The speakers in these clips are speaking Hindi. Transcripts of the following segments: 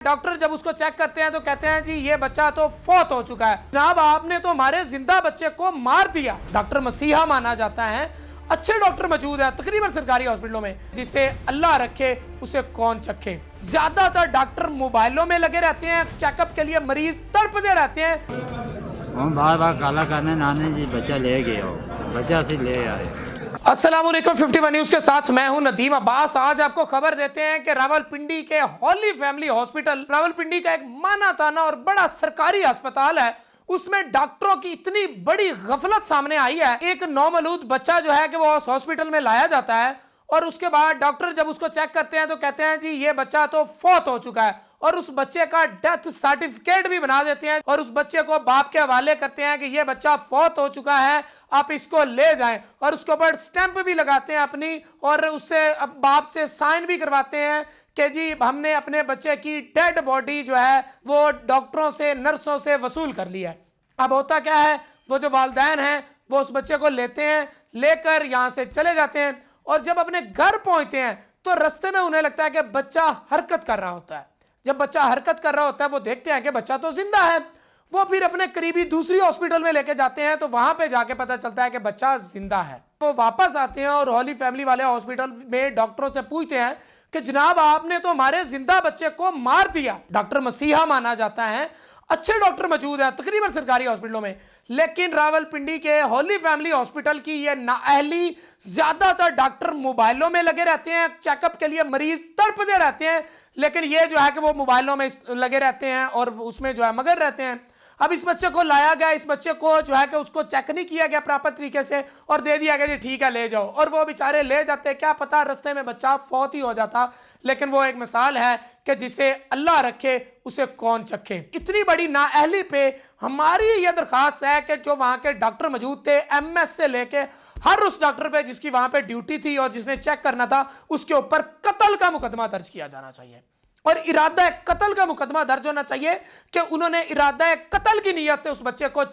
डॉक्टर जब उसको चेक करते हैं तो कहते हैं जी ये बच्चा तो फौत हो चुका है। जनाब आपने तो हमारे जिंदा बच्चे को मार दिया। डॉक्टर मसीहा माना जाता है। अच्छे डॉक्टर मौजूद है तकरीबन सरकारी हॉस्पिटलों में, जिसे अल्लाह रखे उसे कौन चखे। ज्यादातर डॉक्टर मोबाइलों में लगे रहते हैं, चेकअप के लिए मरीज तड़पते रहते हैं। हम बार बार काला करने नाने जी बच्चा ले गए हो, बच्चा से ले आए। अस्सलामुअलैकुम 51 न्यूज़ के साथ मैं हूं नदीम अब्बास। आज आपको खबर देते हैं कि रावलपिंडी के हॉली फैमिली हॉस्पिटल, रावलपिंडी का एक माना ताना और बड़ा सरकारी अस्पताल है, उसमें डॉक्टरों की इतनी बड़ी गफलत सामने आई है। एक नौमौलूद बच्चा जो है कि वो उस हॉस्पिटल में लाया जाता है और उसके बाद डॉक्टर जब उसको चेक करते हैं तो कहते हैं जी ये बच्चा तो फौत हो चुका है, और उस बच्चे का डेथ सर्टिफिकेट भी बना देते हैं और उस बच्चे को बाप के हवाले करते हैं कि ये बच्चा फौत हो चुका है, आप इसको ले जाएं, और उसके ऊपर स्टैंप भी लगाते हैं अपनी, और उससे बाप से साइन भी करवाते हैं कि जी हमने अपने बच्चे की डेड बॉडी जो है वो डॉक्टरों से, नर्सों से वसूल कर लिया है। अब होता क्या है, वो जो वालिदैन हैं वो उस बच्चे को लेते हैं, लेकर यहाँ से चले जाते हैं, और जब अपने घर पहुंचते हैं तो रास्ते में उन्हें लगता है कि बच्चा हरकत कर रहा होता है। जब बच्चा हरकत कर रहा होता है वो देखते हैं कि बच्चा तो जिंदा है। वो फिर अपने करीबी दूसरी हॉस्पिटल में लेके जाते हैं तो वहां पे जाके पता चलता है कि बच्चा जिंदा है। वो वापस आते हैं और हॉली फैमिली वाले हॉस्पिटल में डॉक्टरों से पूछते हैं कि जनाब आपने तो हमारे जिंदा बच्चे को मार दिया। डॉक्टर मसीहा माना जाता है। अच्छे डॉक्टर मौजूद है तकरीबन सरकारी हॉस्पिटलों में, लेकिन रावलपिंडी के हॉली फैमिली हॉस्पिटल की ये नाअहली, ज्यादातर डॉक्टर मोबाइलों में लगे रहते हैं, चेकअप के लिए मरीज तड़पते रहते हैं, लेकिन ये जो है कि वो मोबाइलों में लगे रहते हैं और उसमें जो है मगर रहते हैं। अब इस बच्चे को लाया गया, इस बच्चे को जो है कि उसको चेक नहीं किया गया प्रॉपर तरीके से और दे दिया गया जी ठीक है ले जाओ, और वो बेचारे ले जाते, क्या पता रास्ते में बच्चा फौत ही हो जाता। लेकिन वो एक मिसाल है कि जिसे अल्लाह रखे उसे कौन चखे। इतनी बड़ी नाअहली पे हमारी यह दरखास्त है कि जो वहां के डॉक्टर मौजूद थे, एमएस से लेके हर उस डॉक्टर पे जिसकी वहां पे ड्यूटी थी और जिसने चेक करना था, उसके ऊपर कत्ल का मुकदमा दर्ज किया जाना चाहिए और इरादा कत्ल का मुकदमा दर्ज होना चाहिए कि उन्होंने इरादा कत्ल की नीयत से उस बच्चे को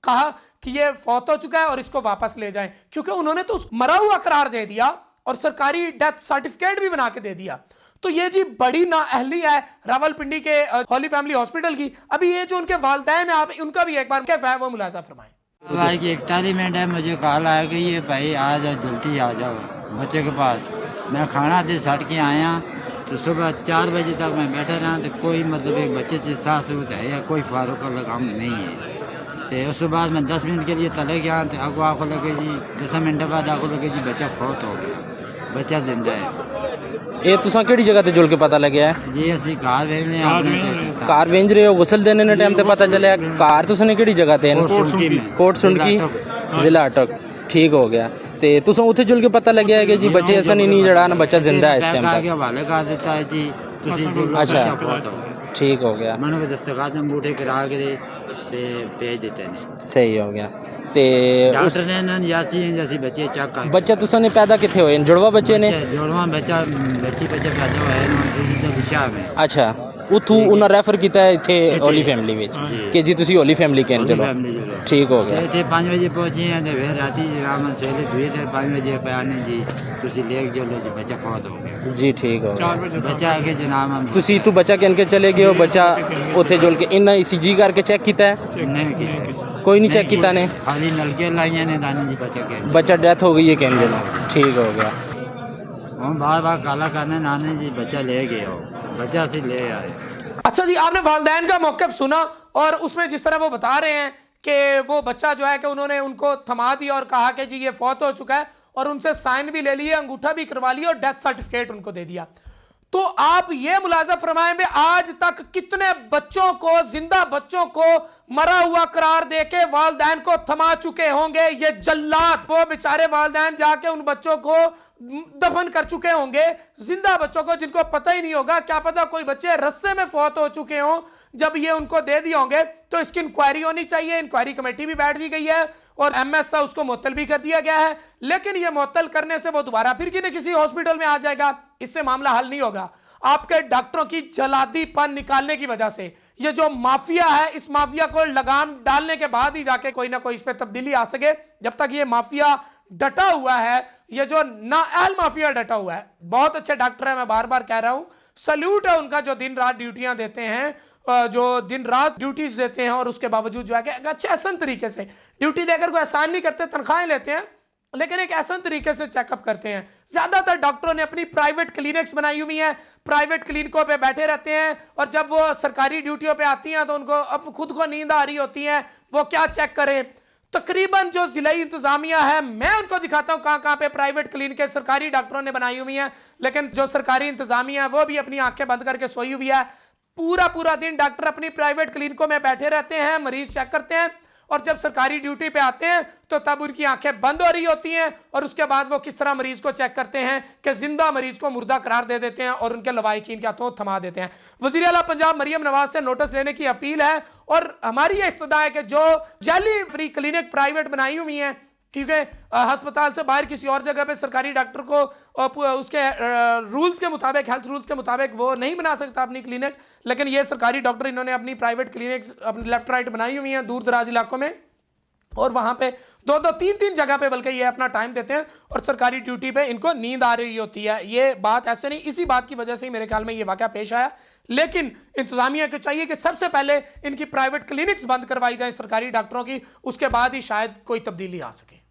कहा कि ये फौत हो चुका है और इसको वापस ले जाएं, क्योंकि उन्होंने तो उस मरा हुआ करार दे दिया और सरकारी डेथ सर्टिफिकेट भी बना के दे दिया। तो ये जी बड़ी नाअहली है रावलपिंडी के हॉली फैमिली हॉस्पिटल की। अभी ये जो उनके वालिदैन है, आप उनका भी एक बार क्या है वो मुलाजा फरमाएं। भाई की 41 मिनट है, मुझे कॉल आया कि ये भाई आ जाओ, जल्दी आ जाओ बच्चे के पास। मैं खाना दे सट के आया तो सुबह 4 बजे तक मैं बैठा रहा, तो कोई मतलब एक बच्चे से सांस रूत है या कोई फारूक का काम नहीं है। तो उसके बाद मैं 10 मिनट के लिए तले गया, तो आगो आखो लगे जी 10 मिनट बाद आखो लगे जी बच्चा फौत हो गया, बच्चा जिंदा है। ये तुसा केड़ी जगह ते जुल के पता लगे है जी असी कार भेजने अपने कार भेज रहे हो, गुसल देने ने टाइम ते पता चले कार तुसने केड़ी जगह ते कोट सुनकी जिला अटक ठीक हो गया। ते तुसा उथे जुल के पता लगे है कि जी बच्चे ऐसा नहीं जड़ा ना बच्चा जिंदा है इस टाइम तक हवाले कर देता है जी। अच्छा ठीक हो गया, मैंने दस्तखत में अंगूठे करा के ते भेज देते हैं। सही हो गया। ते डॉक्टर ने ना जैसी बच्चे चेक कर बच्चा तुसा ने पैदा किथे होए, जुड़वा बच्चे ने जुड़वा बच्चा बच्चा पैदा हुआ है दिशा में। अच्छा उथू उन्हें रेफर किया है इथे हॉली फैमिली विच कि जी तुसी हॉली फैमिली कहन चलो ठीक हो गया। इतने 5 बजे पहुंचे हैं तो फिर राती जनाब सवेरे दुए थे 5 बजे बयाने जी तुसी ले चलो जी बच्चा फौत हो गया जी ठीक हो गया। बच्चा आके जनाब हम तुसी इथू बच्चा कहन के चले गए हो, बच्चा उथे जुल के इन्ना ईसीजी करके चेक किया है? नहीं किया, कोई नहीं चेक किया ने, खाली नलके लाइया ने दाने जी बच्चा के बच्चा डेथ हो गई है कहन चलो ठीक हो गया। हम बार बार काला करने नाने जी बच्चा ले गए हो, बच्चा से ले आए। अच्छा जी, आपने वालिदैन का मौक़िफ़ सुना और उसमें जिस तरह वो बता रहे हैं कि वो बच्चा जो है कि उन्होंने उनको थमा दिया और कहा कि जी ये फौत हो चुका है, और उनसे साइन भी ले लिए, अंगूठा भी करवा लिया और डेथ सर्टिफिकेट उनको दे दिया। तो आप ये मुलाजा फरमाएं भी आज तक कितने बच्चों को, जिंदा बच्चों को मरा हुआ करार देके वालिदैन को थमा चुके होंगे ये जल्लाद। वो बेचारे वालिदैन जाके उन बच्चों को दफन कर चुके होंगे, जिंदा बच्चों को जिनको पता ही नहीं होगा, क्या पता कोई बच्चे रस्ते में फौत हो चुके हों जब ये उनको दे दिए होंगे। तो इसकी इंक्वायरी होनी चाहिए, इंक्वायरी कमेटी भी बैठ दी गई है और एमएस सा उसको मुअत्तल भी कर दिया गया है, लेकिन ये मुअत्तल करने से वो दोबारा फिर किसी हॉस्पिटल में आ जाएगा, इससे मामला हल नहीं होगा। आपके डॉक्टरों की जलादीपन निकालने की वजह से ये जो माफिया है, इस माफिया को लगाम डालने के बाद ही जाके कोई ना कोई इस पर तब्दीली आ सके। जब तक ये माफिया डटा हुआ है, ये जो नाअहल माफिया डटा हुआ है, बहुत अच्छे डॉक्टर है, मैं बार बार कह रहा हूं, सल्यूट है उनका, जो दिन रात ड्यूटियां देते हैं, जो दिन रात ड्यूटीज देते हैं और उसके बावजूद जो है कि अच्छे आसान तरीके से ड्यूटी देकर कोई एहसान नहीं करते, तनख्वाहें लेते हैं, लेकिन एक आसान तरीके से चेकअप करते हैं। ज्यादातर डॉक्टरों ने अपनी प्राइवेट क्लिनिक्स बनाई हुई हैं, प्राइवेट क्लिनिकों पे बैठे रहते हैं, और जब वो सरकारी ड्यूटियों पे आती हैं तो उनको अब खुद को नींद आ रही होती है, वो क्या चेक करें। तकरीबन जो जिलाई इंतजामिया है, मैं उनको दिखाता हूं कहां कहां पे प्राइवेट क्लिनिक सरकारी डॉक्टरों ने बनाई हुई हैं, लेकिन जो सरकारी इंतजामिया है वो भी अपनी आंखें बंद करके सोई हुई है। पूरा दिन डॉक्टर अपनी प्राइवेट क्लिनिकों में बैठे रहते हैं, मरीज चेक करते हैं, और जब सरकारी ड्यूटी पे आते हैं तो तब उनकी आंखें बंद हो रही होती हैं, और उसके बाद वो किस तरह मरीज को चेक करते हैं कि जिंदा मरीज को मुर्दा करार दे देते हैं और उनके लवाहिकीन के हाथों थमा देते हैं। वजीर आला पंजाब मरियम नवाज से नोटिस लेने की अपील है, और हमारी यह इस्तदा है कि जो जाली प्री क्लिनिक प्राइवेट बनाई हुई हैं, क्योंकि अस्पताल से बाहर किसी और जगह पे सरकारी डॉक्टर को उसके रूल्स के मुताबिक, हेल्थ रूल्स के मुताबिक वो नहीं बना सकता अपनी क्लिनिक, लेकिन ये सरकारी डॉक्टर इन्होंने अपनी प्राइवेट क्लिनिक्स अपनी लेफ्ट राइट बनाई हुई हैं दूर दराज इलाकों में, और वहां पे 2-2, 3-3 जगह पे बल्कि ये अपना टाइम देते हैं, और सरकारी ड्यूटी पे इनको नींद आ रही होती है। ये बात ऐसे नहीं, इसी बात की वजह से ही मेरे ख्याल में ये वाकया पेश आया। लेकिन इंतजामिया को चाहिए कि सबसे पहले इनकी प्राइवेट क्लिनिक्स बंद करवाई जाए सरकारी डॉक्टरों की, उसके बाद ही शायद कोई तब्दीली आ सके।